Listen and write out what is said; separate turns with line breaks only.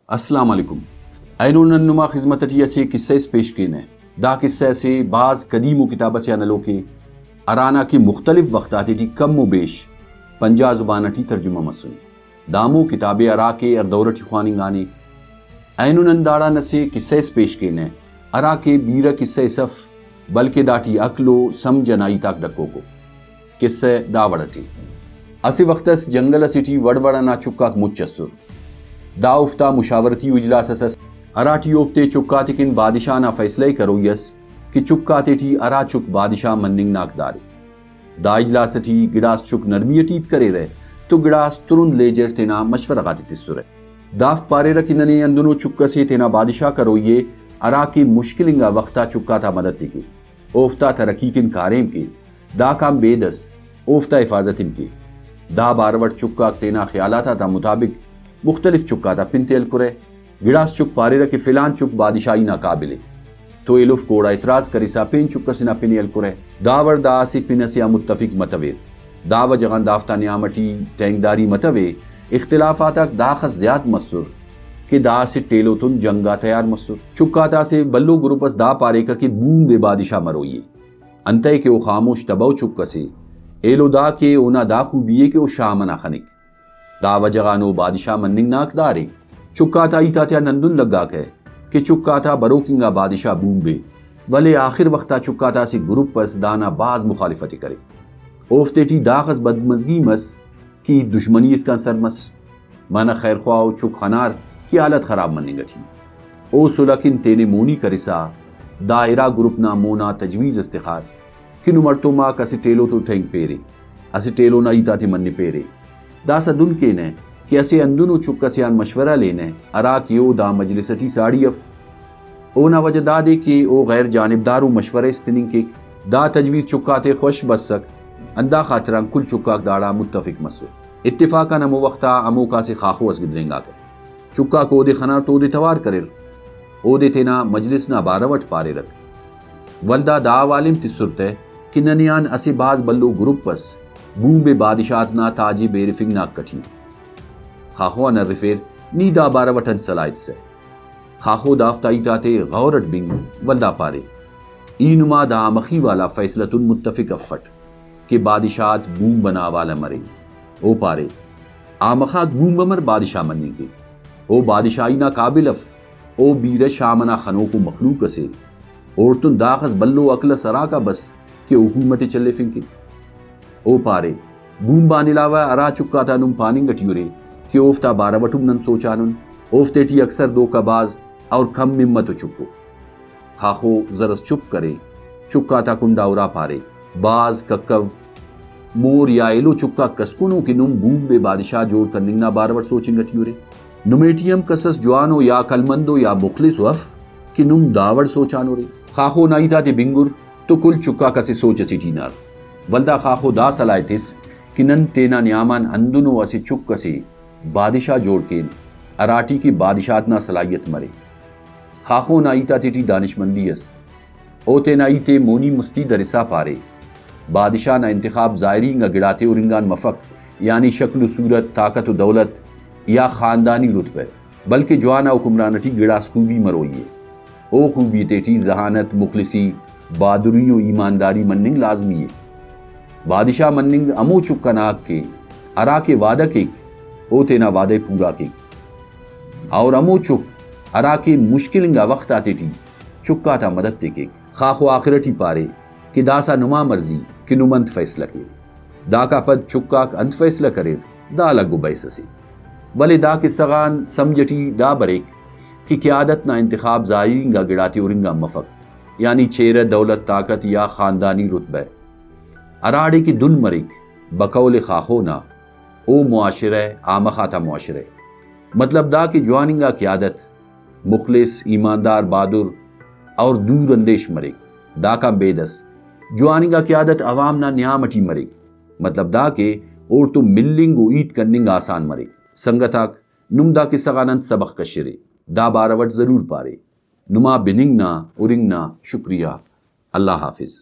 السلام علیکم. اینون نما خدمتتی سے قصہ اس پیش کینے دا قصہ سے بعض قدیم و کتاب سے انلو کے ارانا کی مختلف وقتاتی تھی کم و بیش پنجا زبانٹی ترجمہ مسنی دامو کتاب ارا کے اردورٹی خوانی گانے اینون داڑا نسے قصہ اس پیش کینے ارا کے بیرہ قصہ صف بلکہ داٹی اکلو سمجھنائی تاک ڈکو کو قصہ دا وڑٹی اسی وقتس جنگل اسیٹی وڑوڑا چکاک مچسر دا افتا مشاورتی اجلاس اسس اراٹی افتے چکاتی کن بادشاہ نا فیصلے کرو یس کہ چکاتے ٹی ارا چک بادشاہ مننگ ناک دارے دا اجلاس ٹی گڑاس چک نرمیتیت کرے رہے تو گڑاس ترن لیجر تینا مشورہ غاتی تسو رہے داف پارے رکی ننے اندنو چکا سے تینا بادشاہ کرو یہ ارا کی مشکلنگا وقتا چکا تھا مدد کی اوفتا ترقی کن کاریم کی دا کام بیدس اوفتا حفاظت کی دا باروٹ چکا تینا خیالاتا تا مطابق مختلف چکا تھا پنتیل کرے گڑاس چک پارے رکھے فلان چک بادشاہی ناقابلے تو ایلوف کوڑا اعتراض کریسا پین چکا سنا پنیل کرے داور دا آسی پنسیا متفق متویر داو جغان دافتا نیامٹی ٹینگداری متوے اختلافاتا داخص زیاد مسر کہ دا سے ٹیلو تن جنگا تیار مسر چکا تا سے بلو گروپس دا پارے کا کہ بوم بے بادشاہ مروئیے انتے کہ وہ خاموش تباو چکا سے ایلو دا کے اونا دا خوبیے کہ وہ شاہ منا خنک دا وجغانو بادشاہ مننگ ناک دارے چکا تا ایتا تیا نندن لگا کہ چکا تا بروکنگا بادشاہ بوم بے ولی آخر وقتا چکا تا سے گروپ پس دانا باز مخالفتی کرے اوفتے ٹی داغز بدمزگی مس کی دشمنی اس کا سر مس مانا خیر خواہ چک خنار کی حالت خراب مننگا تھی او سلکن تینے مونی کرسا دائرہ گروپ نا مونا تجویز استخار کنو مرتو ما کسی ٹیلو تو ٹھنگ پیرے اسی ٹیلو نا ایتا تی مننی پیرے دا سا دن کے نے کہ اسے اندنو چکا سیان مشورہ لینے ارا کیو دا مجلسٹی ساڑی اف او نا وجہ دا دے کہ او غیر جانبدارو مشورہ استننگ کے دا تجویز چکاتے خوش بس سک اندہ خاطران کل چکاک داڑا متفق مسو اتفاقا نمو وقتا امو کا سے خاخو اس گدرنگا کر چکا کو دے خنا تو دے توار کرر او دے تینا مجلس نا باروٹ پارے رکھ ولدہ دا والم تسرتے کہ ننیان اسے باز بلو گروپ پس بوم بے بادشاہت نا تاجی بے رفنگ ناک کٹھی خاخو نا رفیر نی دا باروٹن سلائد سے خاخو دافتائی تاتے غورت بنگ ولدہ پارے اینما دا مخی والا فیصلتن متفق افٹ کہ بادشاہت بوم بنا والا مرے او پارے آمخات بوم بمر بادشاہ مننے کے او بادشاہی نا قابل اف او بیر شامنا خنو کو مخلوق سے اورتن داخز بلو اکل سرا کا بس کہ حکومت چلے فنکے او پارے بوم بان علاوہ ارا چکا تا نم پانی گٹیورے کہ اوفتا باروٹم نن سوچانن اوفتے ٹی اکثر دو کا باز اور کم ممت چکو خاخو زرس چپ کرے چکا تا کنڈا اورا پارے باز ککو مور یا ایلو چکا کسکنو کی نم بوم بے بادشاہ جوڑ کر نگنا باروٹ سوچن گٹیورے نمیٹیم کسس جوانو یا کلمندو یا مخلص وف کہ نم داوڑ سوچانو رے خاخو نائیتا تے بنگر تو کل چکا کسی سوچ اسی جینار ولدہ خاخو دا سلائتس کہ نن تینا نیامان اندنو اسی چک کسی بادشاہ جوڑ کے اراٹی کی بادشاہت نا صلاحیت مرے خاخو نائیتا تیٹی دانشمندی اس او تینائیتے مونی مستی درسا پارے بادشاہ نا انتخاب ظاہرین گا گڑاتے اورنگان مفق یعنی شکل و صورت طاقت و دولت یا خاندانی رتبہ بلکہ جوانا حکمرانٹی گڑاس خوبی مروئیے او خوبی تیٹی ذہانت مخلصی بہادری و ایمانداری مننگ لازمی ہے بادشاہ مننگ امو چکا ناک کے ارا کے وعدہ کے او تینا وعدے پورا کے اور امو چک ارا کے مشکلنگا وقت آتے ٹی چکا تا مدد تے کے خاخو آخرٹی پارے کہ دا سا نما مرضی کہ نمانت فیصلہ کے دا کا پد چکاک انت فیصلہ کرے دا لگو بیس سے بلے دا کے سغان سمجھٹی دا بریک کہ قیادت نا انتخاب ظاہرینگا گڑاتے اورنگا مفق یعنی چہرہ دولت طاقت یا خاندانی رتبہ اراڑے کی دن مرک بقول خاخونا او معاشرہ آمخاتا معاشرہ مطلب دا کہ جواننگا قیادت مخلص ایماندار بہادر اور دور اندیش مرک دا کا بیدس جواننگا قیادت عوام نا نیامٹی مرک مطلب دا کہ اور تو ملنگ و عید کرننگ آسان مرک سنگتاک نم دا کے سغانند سبق کشرے دا باروٹ ضرور پارے نما بننگنا اورنگنا شکریہ اللہ حافظ.